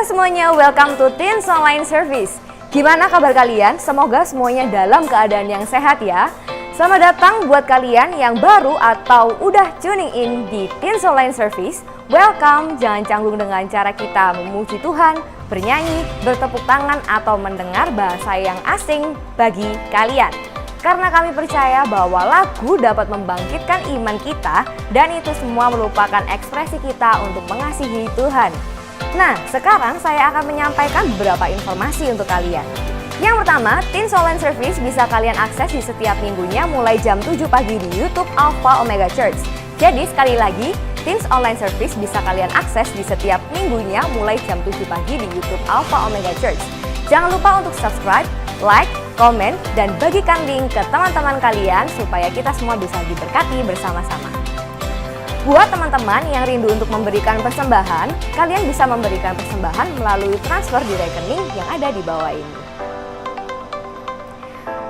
Halo semuanya, welcome to Teens Online Service. Gimana kabar kalian? Semoga semuanya dalam keadaan yang sehat ya. Selamat datang buat kalian yang baru atau udah tuning in di Teens Online Service. Welcome, jangan canggung dengan cara kita memuji Tuhan, bernyanyi, bertepuk tangan, atau mendengar bahasa yang asing bagi kalian. Karena kami percaya bahwa lagu dapat membangkitkan iman kita dan itu semua merupakan ekspresi kita untuk mengasihi Tuhan. Nah, sekarang saya akan menyampaikan beberapa informasi untuk kalian. Yang pertama, Teens Online Service bisa kalian akses di setiap minggunya mulai jam 7 pagi di YouTube Alpha Omega Church. Jadi sekali lagi, Teens Online Service bisa kalian akses di setiap minggunya mulai jam 7 pagi di YouTube Alpha Omega Church. Jangan lupa untuk subscribe, like, komen, dan bagikan link ke teman-teman kalian supaya kita semua bisa diberkati bersama-sama. Buat teman-teman yang rindu untuk memberikan persembahan, kalian bisa memberikan persembahan melalui transfer di rekening yang ada di bawah ini.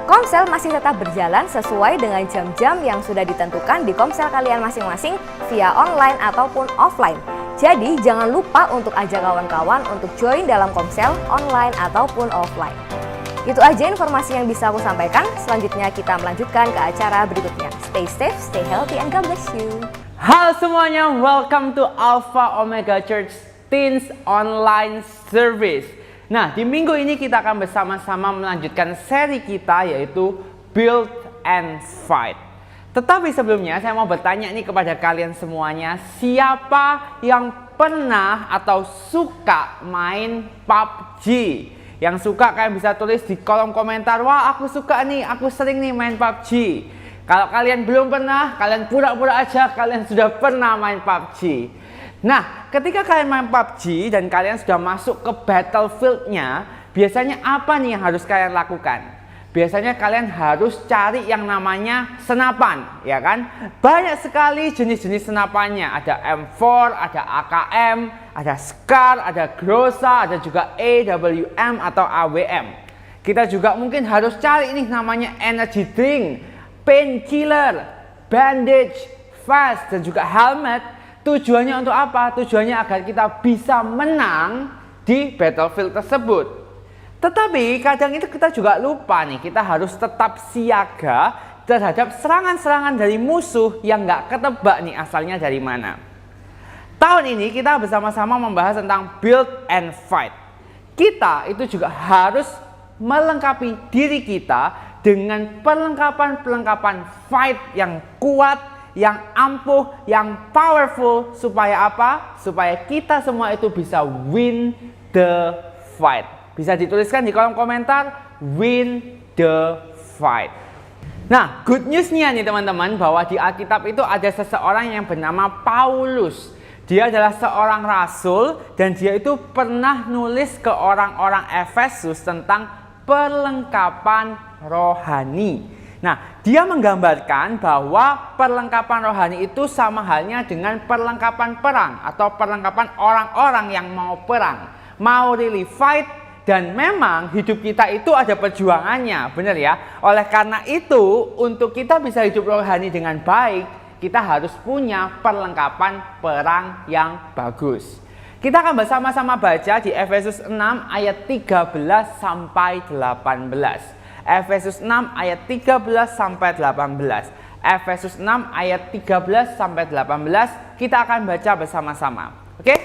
Komsel masih tetap berjalan sesuai dengan jam-jam yang sudah ditentukan di komsel kalian masing-masing via online ataupun offline. Jadi jangan lupa untuk ajak kawan-kawan untuk join dalam komsel online ataupun offline. Itu aja informasi yang bisa aku sampaikan. Selanjutnya kita melanjutkan ke acara berikutnya. Stay safe, stay healthy, and God bless you. Halo semuanya, welcome to Alpha Omega Church Teens Online Service. Nah, di minggu ini kita akan bersama-sama melanjutkan seri kita yaitu Build and Fight. Tetapi sebelumnya saya mau bertanya nih kepada kalian semuanya, siapa yang pernah atau suka main PUBG? Yang suka kalian bisa tulis di kolom komentar, wah aku suka nih, aku sering nih main PUBG. Kalau kalian belum pernah, kalian pura-pura aja kalian sudah pernah main PUBG. Nah, ketika kalian main PUBG dan kalian sudah masuk ke battlefield-nya, biasanya apa nih yang harus kalian lakukan? Biasanya kalian harus cari yang namanya senapan, ya kan? Banyak sekali jenis-jenis senapannya. Ada M4, ada AKM, ada SCAR, ada Groza, ada juga AWM atau AWM. Kita juga mungkin harus cari ini namanya energy drink, painkiller, bandage, vest, dan juga helmet. Tujuannya untuk apa? Tujuannya agar kita bisa menang di battlefield tersebut. Tetapi kadang itu kita juga lupa nih, kita harus tetap siaga terhadap serangan-serangan dari musuh yang nggak ketebak nih asalnya dari mana. Tahun ini kita bersama-sama membahas tentang build and fight. Kita itu juga harus melengkapi diri kita dengan perlengkapan-perlengkapan fight yang kuat, yang ampuh, yang powerful. Supaya apa? Supaya kita semua itu bisa win the fight. Bisa dituliskan di kolom komentar, win the fight. Nah, good news-nya nih teman-teman, bahwa di Alkitab itu ada seseorang yang bernama Paulus. Dia adalah seorang rasul dan dia itu pernah nulis ke orang-orang Efesus tentang perlengkapan rohani. Nah, dia menggambarkan bahwa perlengkapan rohani itu sama halnya dengan perlengkapan perang atau perlengkapan orang-orang yang mau perang, mau really fight, dan memang hidup kita itu ada perjuangannya, benar ya? Oleh karena itu, untuk kita bisa hidup rohani dengan baik, kita harus punya perlengkapan perang yang bagus. Kita akan bersama-sama baca di Efesus 6 ayat 13 sampai 18. Efesus 6 ayat 13 sampai 18. Efesus 6 ayat 13 sampai 18. Kita akan baca bersama-sama. Oke?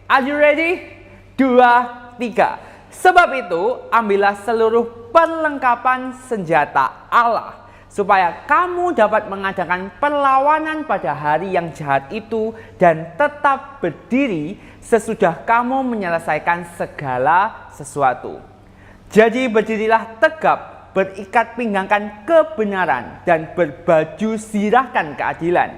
Are you ready? 2, 3. Sebab itu, ambillah seluruh perlengkapan senjata Allah, supaya kamu dapat mengadakan perlawanan pada hari yang jahat itu dan tetap berdiri sesudah kamu menyelesaikan segala sesuatu. Jadi berdirilah tegap, berikat pinggangkan kebenaran, dan berbaju sirahkan keadilan.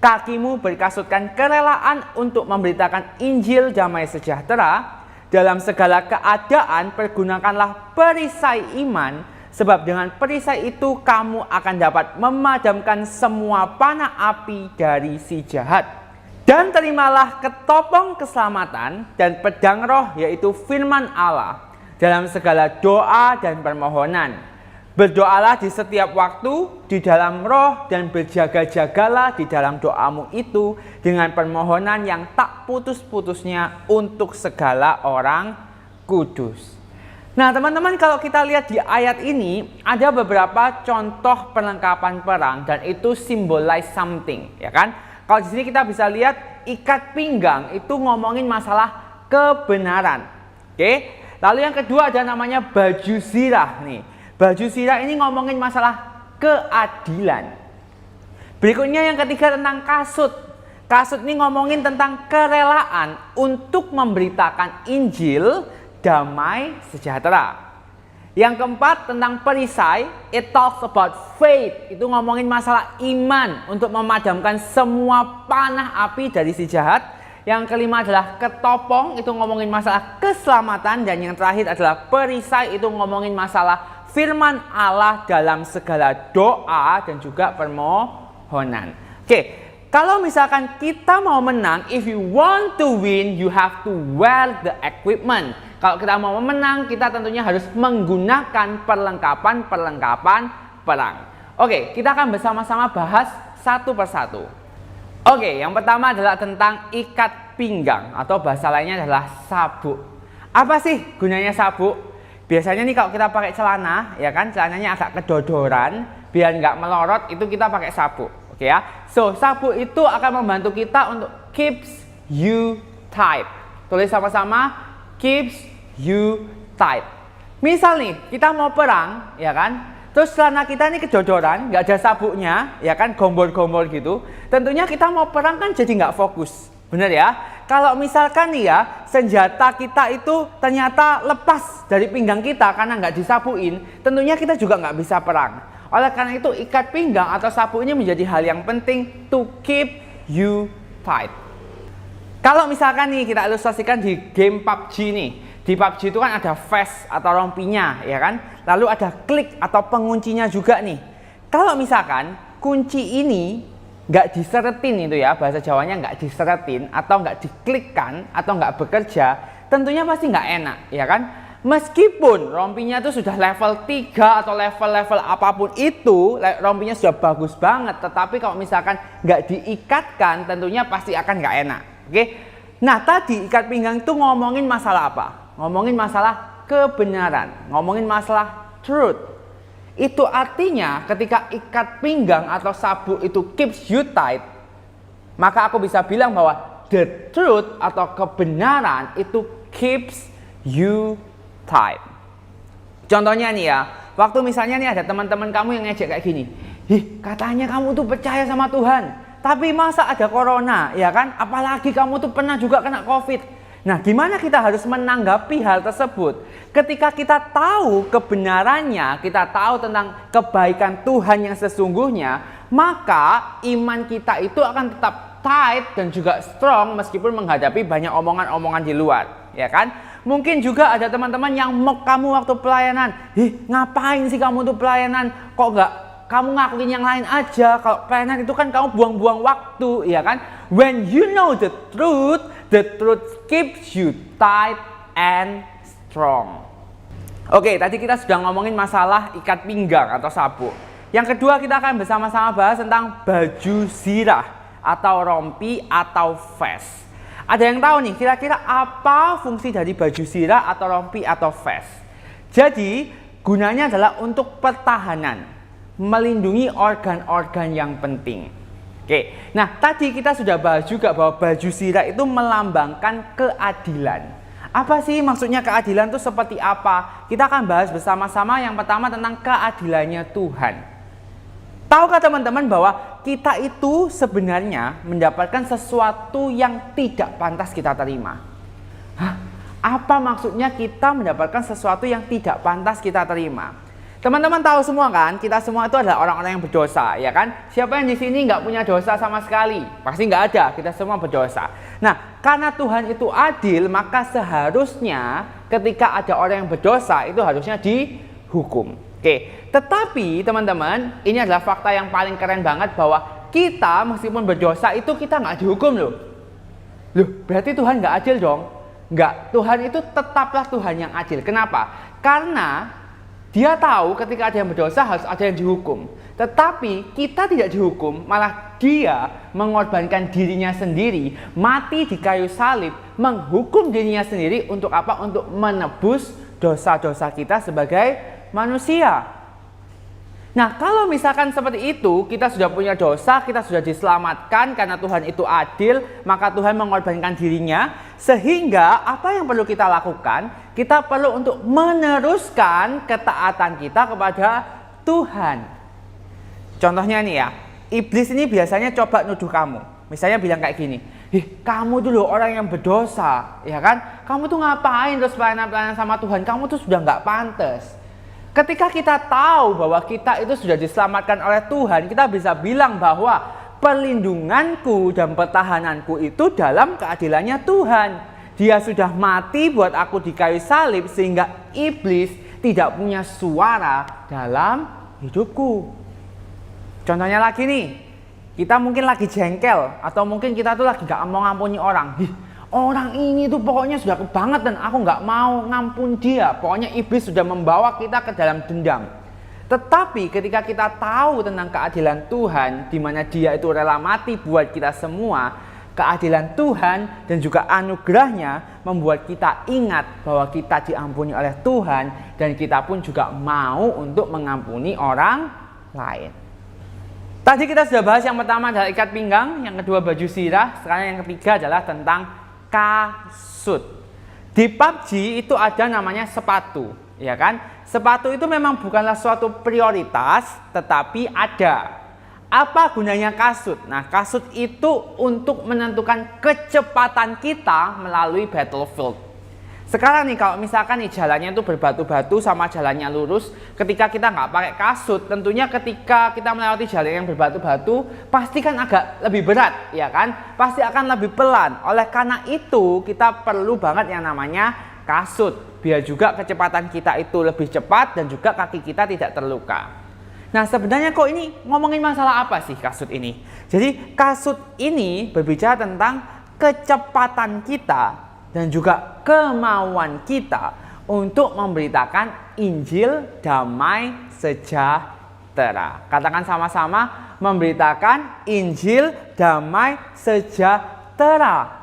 Kakimu berkasutkan kerelaan untuk memberitakan Injil damai sejahtera. Dalam segala keadaan pergunakanlah perisai iman, sebab dengan perisai itu kamu akan dapat memadamkan semua panah api dari si jahat. Dan terimalah ketopong keselamatan dan pedang roh, yaitu firman Allah, dalam segala doa dan permohonan. Berdoalah di setiap waktu, di dalam roh, dan berjaga-jagalah di dalam doamu itu dengan permohonan yang tak putus-putusnya untuk segala orang kudus. Nah teman-teman, kalau kita lihat di ayat ini, ada beberapa contoh perlengkapan perang dan itu symbolize something, ya kan? Kalau di sini kita bisa lihat ikat pinggang itu ngomongin masalah kebenaran. Oke? Lalu yang kedua ada namanya baju zirah nih. Baju zirah ini ngomongin masalah keadilan. Berikutnya yang ketiga tentang kasut. Kasut ini ngomongin tentang kerelaan untuk memberitakan Injil damai sejahtera. Yang keempat tentang perisai, it talks about faith. Itu ngomongin masalah iman untuk memadamkan semua panah api dari si jahat. Yang kelima adalah ketopong, itu ngomongin masalah keselamatan. Dan yang terakhir adalah perisai, itu ngomongin masalah firman Allah dalam segala doa dan juga permohonan. Oke, kalau misalkan kita mau menang, if you want to win, you have to wear the equipment. Kalau kita mau menang, kita tentunya harus menggunakan perlengkapan perang. Oke, kita akan bersama-sama bahas satu persatu. Oke, yang pertama adalah tentang ikat pinggang atau bahasa lainnya adalah sabuk. Apa sih gunanya sabuk? Biasanya nih kalau kita pakai celana, ya kan, celananya agak kedodoran, biar nggak melorot, itu kita pakai sabuk, oke ya. So, sabuk itu akan membantu kita untuk keeps you tight. Tulis sama-sama, keeps you tight. Misal nih, kita mau perang, ya kan, terus celana kita ini kedodoran, nggak ada sabuknya, ya kan, gombor-gombor gitu. Tentunya kita mau perang kan jadi nggak fokus, bener ya. Kalau misalkan nih ya, senjata kita itu ternyata lepas dari pinggang kita karena nggak disabuin, tentunya kita juga nggak bisa perang. Oleh karena itu ikat pinggang atau sabuk ini menjadi hal yang penting to keep you tight. Kalau misalkan nih kita ilustrasikan di game PUBG nih. Di PUBG itu kan ada vest atau rompinya, ya kan? Lalu ada klik atau penguncinya juga nih. Kalau misalkan kunci ini nggak diseretin itu ya, bahasa Jawanya nggak diseretin atau nggak diklikkan atau nggak bekerja, tentunya pasti nggak enak, ya kan? Meskipun rompinya itu sudah level 3 atau level-level apapun itu, rompinya sudah bagus banget, tetapi kalau misalkan nggak diikatkan, tentunya pasti akan nggak enak, oke? Nah tadi ikat pinggang itu ngomongin masalah apa? Ngomongin masalah kebenaran, ngomongin masalah truth. Itu artinya ketika ikat pinggang atau sabuk itu keeps you tight, maka aku bisa bilang bahwa the truth atau kebenaran itu keeps you tight. Contohnya nih ya, waktu misalnya nih ada teman-teman kamu yang ngejek kayak gini, katanya kamu tuh percaya sama Tuhan, tapi masa ada corona, ya kan? Apalagi kamu tuh pernah juga kena COVID. Nah, gimana kita harus menanggapi hal tersebut? Ketika kita tahu kebenarannya, kita tahu tentang kebaikan Tuhan yang sesungguhnya, maka iman kita itu akan tetap tight dan juga strong meskipun menghadapi banyak omongan-omongan di luar, ya kan? Mungkin juga ada teman-teman yang mock kamu waktu pelayanan. Ngapain sih kamu tuh pelayanan? Kok nggak kamu ngakuin yang lain aja? Kalau pelayanan itu kan kamu buang-buang waktu, ya kan? When you know the truth keeps you tight and strong. Oke, tadi kita sudah ngomongin masalah ikat pinggang atau sabuk. Yang kedua kita akan bersama-sama bahas tentang baju zirah atau rompi atau vest. Ada yang tahu nih kira-kira apa fungsi dari baju zirah atau rompi atau vest? Jadi gunanya adalah untuk pertahanan, melindungi organ-organ yang penting. Oke, nah tadi kita sudah bahas juga bahwa baju zirah itu melambangkan keadilan. Apa sih maksudnya keadilan itu seperti apa? Kita akan bahas bersama-sama yang pertama tentang keadilannya Tuhan. Tahukah teman-teman bahwa kita itu sebenarnya mendapatkan sesuatu yang tidak pantas kita terima? Apa maksudnya kita mendapatkan sesuatu yang tidak pantas kita terima? Teman-teman tahu semua kan, kita semua itu adalah orang-orang yang berdosa, ya kan? Siapa yang di sini nggak punya dosa sama sekali? Pasti nggak ada, kita semua berdosa. Nah, karena Tuhan itu adil, maka seharusnya ketika ada orang yang berdosa, itu harusnya dihukum. Oke, tetapi teman-teman, ini adalah fakta yang paling keren banget bahwa kita meskipun berdosa itu kita nggak dihukum loh. Berarti Tuhan nggak adil dong? Nggak, Tuhan itu tetaplah Tuhan yang adil. Kenapa? Karena Dia tahu ketika ada yang berdosa harus ada yang dihukum. Tetapi kita tidak dihukum, malah dia mengorbankan dirinya sendiri, mati di kayu salib, menghukum dirinya sendiri untuk apa? Untuk menebus dosa-dosa kita sebagai manusia. Nah, kalau misalkan seperti itu, kita sudah punya dosa, kita sudah diselamatkan karena Tuhan itu adil, maka Tuhan mengorbankan dirinya, sehingga apa yang perlu kita lakukan? Kita perlu untuk meneruskan ketaatan kita kepada Tuhan. Contohnya nih ya, iblis ini biasanya coba nuduh kamu. Misalnya bilang kayak gini, kamu dulu orang yang berdosa, ya kan? Kamu tuh ngapain terus pelayanan-pelayanan sama Tuhan? Kamu tuh sudah nggak pantas. Ketika kita tahu bahwa kita itu sudah diselamatkan oleh Tuhan, kita bisa bilang bahwa perlindunganku dan pertahananku itu dalam keadilannya Tuhan. Dia sudah mati buat aku di kayu salib sehingga iblis tidak punya suara dalam hidupku. Contohnya lagi nih, kita mungkin lagi jengkel atau mungkin kita tuh lagi gak mau ngampuni orang. Orang ini tuh pokoknya sudah banget dan aku nggak mau ngampun dia. Pokoknya iblis sudah membawa kita ke dalam dendam. Tetapi ketika kita tahu tentang keadilan Tuhan, di mana dia itu rela mati buat kita semua, keadilan Tuhan dan juga anugerahnya membuat kita ingat bahwa kita diampuni oleh Tuhan dan kita pun juga mau untuk mengampuni orang lain. Tadi kita sudah bahas yang pertama adalah ikat pinggang, yang kedua baju sirah, sekarang yang ketiga adalah tentang kasut. Di PUBG itu ada namanya sepatu, ya kan? Sepatu itu memang bukanlah suatu prioritas, tetapi ada. Apa gunanya kasut? Nah, kasut itu untuk menentukan kecepatan kita melalui battlefield. Sekarang nih kalau misalkan nih jalannya itu berbatu-batu sama jalannya lurus, ketika kita nggak pakai kasut, tentunya ketika kita melewati jalan yang berbatu-batu pasti kan agak lebih berat, ya kan? Pasti akan lebih pelan. Oleh karena itu kita perlu banget yang namanya kasut, biar juga kecepatan kita itu lebih cepat dan juga kaki kita tidak terluka. Nah, sebenarnya kok ini ngomongin masalah apa sih kasut ini? Jadi kasut ini berbicara tentang kecepatan kita dan juga kemauan kita untuk memberitakan Injil damai sejahtera. Katakan sama-sama, memberitakan Injil damai sejahtera.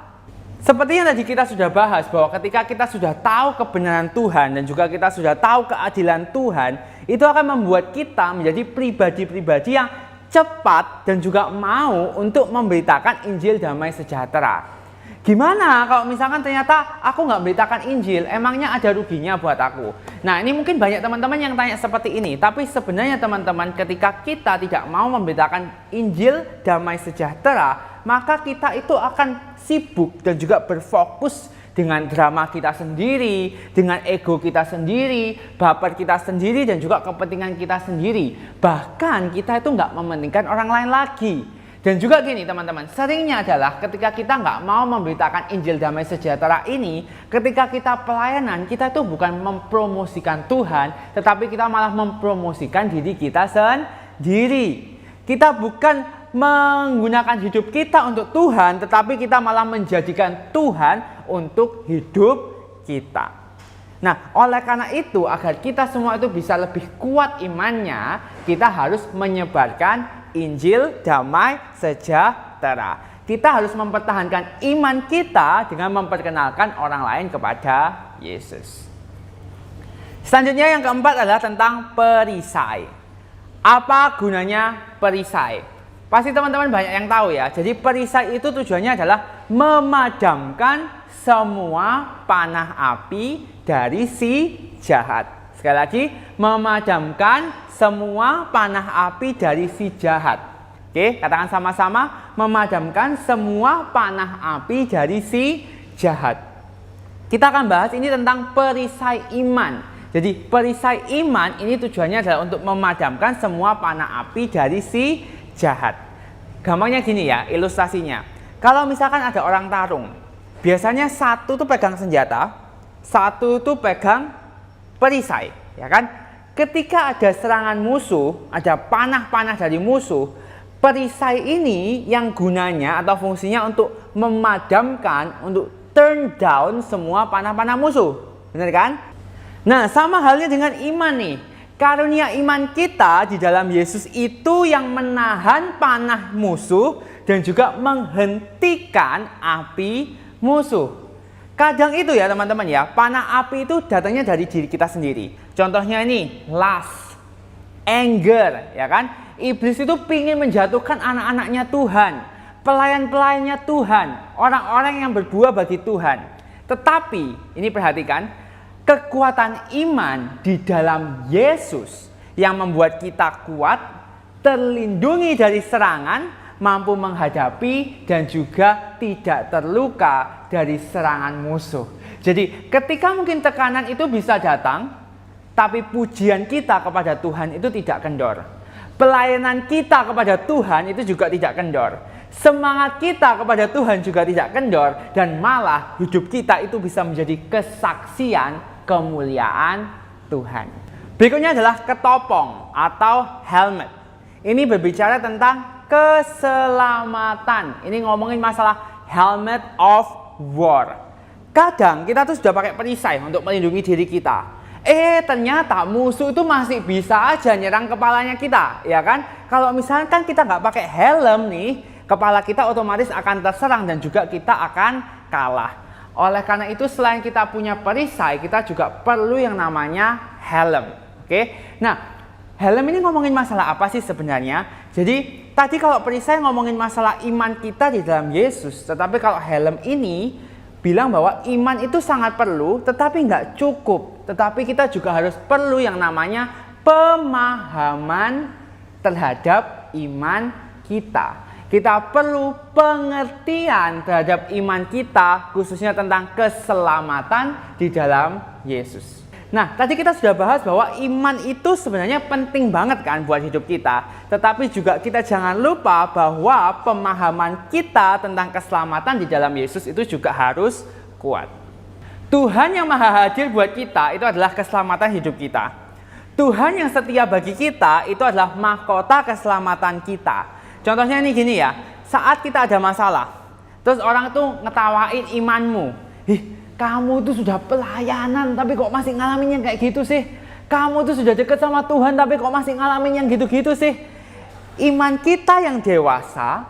Seperti yang tadi kita sudah bahas bahwa ketika kita sudah tahu kebenaran Tuhan dan juga kita sudah tahu keadilan Tuhan, itu akan membuat kita menjadi pribadi-pribadi yang cepat dan juga mau untuk memberitakan Injil damai sejahtera. Gimana kalau misalkan ternyata aku nggak beritakan Injil, emangnya ada ruginya buat aku? Nah, ini mungkin banyak teman-teman yang tanya seperti ini. Tapi sebenarnya teman-teman, ketika kita tidak mau memberitakan Injil damai sejahtera, maka kita itu akan sibuk dan juga berfokus dengan drama kita sendiri, dengan ego kita sendiri, baper kita sendiri, dan juga kepentingan kita sendiri. Bahkan kita itu nggak mementingkan orang lain lagi. Dan juga gini teman-teman, seringnya adalah ketika kita nggak mau memberitakan Injil damai sejahtera ini, ketika kita pelayanan, kita itu bukan mempromosikan Tuhan, tetapi kita malah mempromosikan diri kita sendiri. Kita bukan menggunakan hidup kita untuk Tuhan, tetapi kita malah menjadikan Tuhan untuk hidup kita. Nah, oleh karena itu, agar kita semua itu bisa lebih kuat imannya, kita harus menyebarkan Injil damai sejahtera. Kita harus mempertahankan iman kita dengan memperkenalkan orang lain kepada Yesus. Selanjutnya yang keempat adalah tentang perisai. Apa gunanya perisai? Pasti teman-teman banyak yang tahu ya. Jadi perisai itu tujuannya adalah memadamkan semua panah api dari si jahat. Sekali lagi, memadamkan semua panah api dari si jahat. Oke, katakan sama-sama, memadamkan semua panah api dari si jahat. Kita akan bahas ini tentang perisai iman. Jadi perisai iman ini tujuannya adalah untuk memadamkan semua panah api dari si jahat. Gampangnya gini ya, ilustrasinya. Kalau misalkan ada orang tarung, biasanya satu tuh pegang senjata, satu tuh pegang perisai, ya kan? Ketika ada serangan musuh, ada panah-panah dari musuh, perisai ini yang gunanya atau fungsinya untuk memadamkan, untuk turn down semua panah-panah musuh. Benar kan? Nah, sama halnya dengan iman nih. Karunia iman kita di dalam Yesus itu yang menahan panah musuh dan juga menghentikan api musuh. Kadang itu ya teman-teman ya, panah api itu datangnya dari diri kita sendiri. Contohnya ini, lust, anger, ya kan? Iblis itu ingin menjatuhkan anak-anaknya Tuhan, pelayan-pelayannya Tuhan, orang-orang yang berbuah bagi Tuhan. Tetapi, ini perhatikan, kekuatan iman di dalam Yesus yang membuat kita kuat, terlindungi dari serangan, mampu menghadapi dan juga tidak terluka dari serangan musuh. Jadi ketika mungkin tekanan itu bisa datang, tapi pujian kita kepada Tuhan itu tidak kendor. Pelayanan kita kepada Tuhan itu juga tidak kendor. Semangat kita kepada Tuhan juga tidak kendor. Dan malah hidup kita itu bisa menjadi kesaksian kemuliaan Tuhan. Berikutnya adalah ketopong atau helmet. Ini berbicara tentang keselamatan. Ini ngomongin masalah helmet of war. Kadang kita tuh sudah pakai perisai untuk melindungi diri kita. Ternyata musuh itu masih bisa aja nyerang kepalanya kita, ya kan? Kalau misalkan kita nggak pakai helm nih, kepala kita otomatis akan terserang dan juga kita akan kalah. Oleh karena itu selain kita punya perisai, kita juga perlu yang namanya helm. Oke? Nah, helm ini ngomongin masalah apa sih sebenarnya? Jadi tadi kalau perisai ngomongin masalah iman kita di dalam Yesus, tetapi kalau helm ini bilang bahwa iman itu sangat perlu, tetapi nggak cukup. Tetapi kita juga harus perlu yang namanya pemahaman terhadap iman kita. Kita perlu pengertian terhadap iman kita, khususnya tentang keselamatan di dalam Yesus. Nah, tadi kita sudah bahas bahwa iman itu sebenarnya penting banget kan buat hidup kita. Tetapi juga kita jangan lupa bahwa pemahaman kita tentang keselamatan di dalam Yesus itu juga harus kuat. Tuhan yang maha hadir buat kita itu adalah keselamatan hidup kita. Tuhan yang setia bagi kita itu adalah mahkota keselamatan kita. Contohnya ini gini ya, saat kita ada masalah, terus orang tuh ngetawain imanmu. Kamu tuh sudah pelayanan tapi kok masih ngalamin yang kayak gitu sih? Kamu tuh sudah deket sama Tuhan tapi kok masih ngalamin yang gitu-gitu sih? Iman kita yang dewasa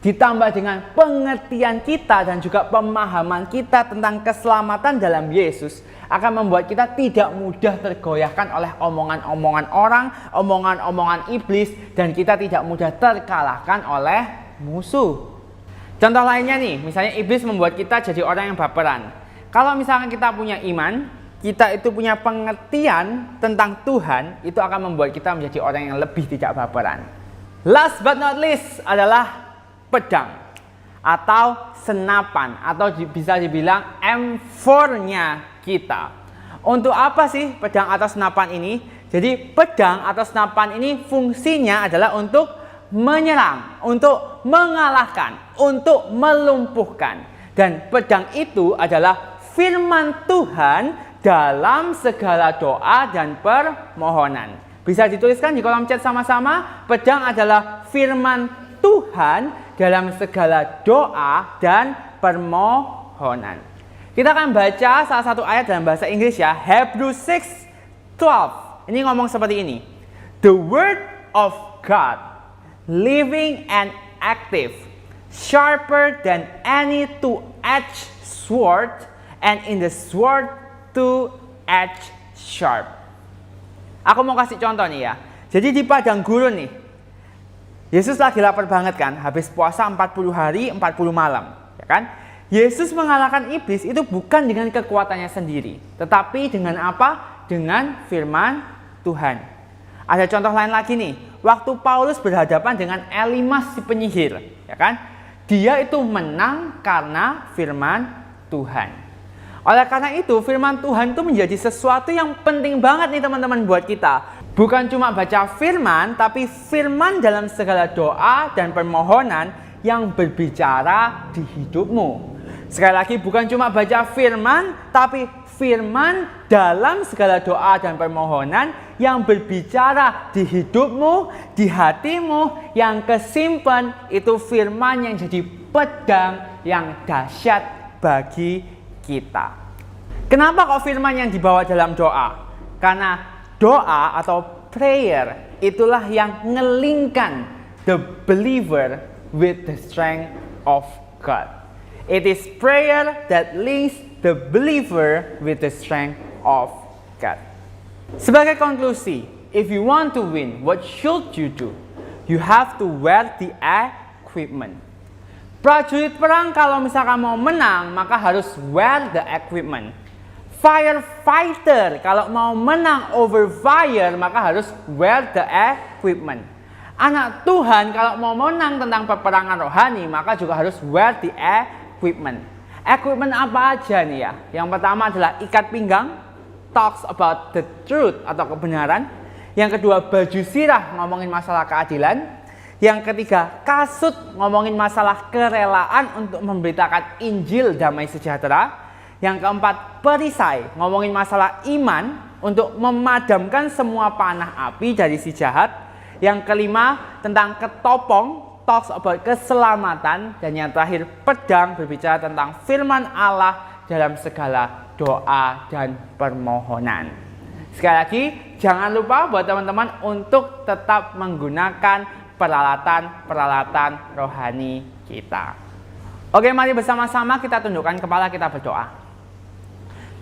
ditambah dengan pengertian kita dan juga pemahaman kita tentang keselamatan dalam Yesus akan membuat kita tidak mudah tergoyahkan oleh omongan-omongan orang, omongan-omongan iblis, dan kita tidak mudah terkalahkan oleh musuh. Contoh lainnya nih, misalnya iblis membuat kita jadi orang yang baperan. Kalau misalkan kita punya iman, kita itu punya pengertian tentang Tuhan, itu akan membuat kita menjadi orang yang lebih tidak baperan. Last but not least adalah pedang atau senapan, atau bisa dibilang M4-nya kita. Untuk apa sih pedang atau senapan ini? Jadi pedang atau senapan ini fungsinya adalah untuk menyerang, untuk mengalahkan, untuk melumpuhkan. Dan pedang itu adalah firman Tuhan dalam segala doa dan permohonan. Bisa dituliskan di kolom chat sama-sama, pedang adalah firman Tuhan dalam segala doa dan permohonan. Kita akan baca salah satu ayat dalam bahasa Inggris ya, Hebrews 6:12. Ini ngomong seperti ini. The word of God, living and active, sharper than any two-edged sword, and in the sword two-edged sharp. Aku mau kasih contoh nih ya. Jadi di padang gurun nih, Yesus lagi lapar banget kan, habis puasa 40 hari 40 malam, ya kan? Yesus mengalahkan iblis itu bukan dengan kekuatannya sendiri, tetapi dengan apa? Dengan firman Tuhan. Ada contoh lain lagi nih, waktu Paulus berhadapan dengan Elimas si penyihir, ya kan? Dia itu menang karena firman Tuhan. Oleh karena itu, firman Tuhan itu menjadi sesuatu yang penting banget nih teman-teman buat kita. Bukan cuma baca firman, tapi firman dalam segala doa dan permohonan yang berbicara di hidupmu. Sekali lagi, bukan cuma baca firman, tapi firman dalam segala doa dan permohonan yang berbicara di hidupmu, di hatimu, yang kesimpan itu firman yang jadi pedang yang dahsyat bagi kita. Kenapa kok firman yang dibawa dalam doa? Karena doa atau prayer itulah yang ngelingkan the believer with the strength of God. It is prayer that links the believer with the strength of God. Sebagai konklusi, if you want to win, what should you do? You have to wear the equipment. Prajurit perang kalau misalkan mau menang, maka harus wear the equipment. Firefighter kalau mau menang over fire, maka harus wear the equipment. Anak Tuhan kalau mau menang tentang peperangan rohani, maka juga harus wear the equipment. Equipment apa aja nih ya? Yang pertama adalah ikat pinggang, talks about the truth atau kebenaran. Yang kedua, baju sirah, ngomongin masalah keadilan. Yang ketiga, kasut, ngomongin masalah kerelaan untuk memberitakan Injil damai sejahtera. Yang keempat, perisai, ngomongin masalah iman untuk memadamkan semua panah api dari si jahat. Yang kelima, tentang ketopong, talks about keselamatan. Dan yang terakhir, pedang, berbicara tentang firman Allah dalam segala doa dan permohonan. Sekali lagi, jangan lupa buat teman-teman untuk tetap menggunakan peralatan-peralatan rohani kita. Oke, mari bersama-sama kita tundukkan kepala, kita berdoa.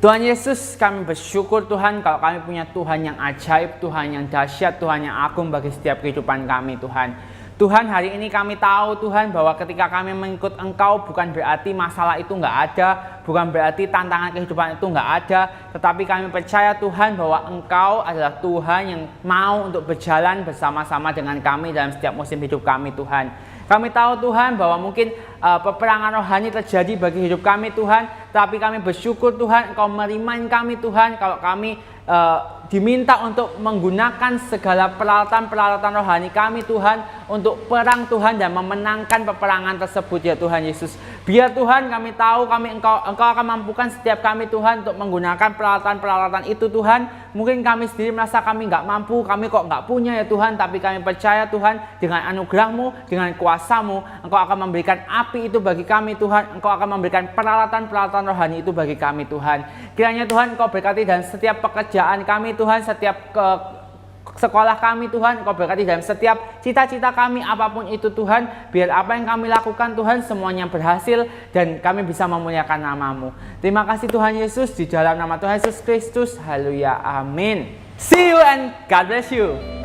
Tuhan Yesus, kami bersyukur Tuhan kalau kami punya Tuhan yang ajaib, Tuhan yang dahsyat, Tuhan yang agung bagi setiap kehidupan kami Tuhan. Tuhan, hari ini kami tahu Tuhan bahwa ketika kami mengikut Engkau bukan berarti masalah itu nggak ada, bukan berarti tantangan kehidupan itu nggak ada, tetapi kami percaya Tuhan bahwa Engkau adalah Tuhan yang mau untuk berjalan bersama-sama dengan kami dalam setiap musim hidup kami Tuhan. Kami tahu Tuhan bahwa mungkin peperangan rohani terjadi bagi hidup kami Tuhan, tapi kami bersyukur Tuhan Engkau merimain kami Tuhan kalau kami diminta untuk menggunakan segala peralatan-peralatan rohani kami Tuhan untuk perang Tuhan dan memenangkan peperangan tersebut ya Tuhan Yesus. Biar Tuhan kami tahu Engkau akan mampukan setiap kami Tuhan untuk menggunakan peralatan-peralatan itu Tuhan. Mungkin kami sendiri merasa kami nggak mampu, kami kok nggak punya ya Tuhan, tapi kami percaya Tuhan dengan anugerah-Mu, dengan kuasa-Mu, Engkau akan memberikan api itu bagi kami Tuhan. Engkau akan memberikan peralatan-peralatan rohani itu bagi kami Tuhan. Kiranya Tuhan Engkau berkati dalam setiap pekerjaan kami Tuhan, setiap sekolah kami Tuhan, Engkau berkati dalam setiap cita-cita kami apapun itu Tuhan. Biar apa yang kami lakukan Tuhan semuanya berhasil dan kami bisa memuliakan nama-Mu. Terima kasih Tuhan Yesus, di dalam nama Tuhan Yesus Kristus. Haleluya, amin. See you and God bless you.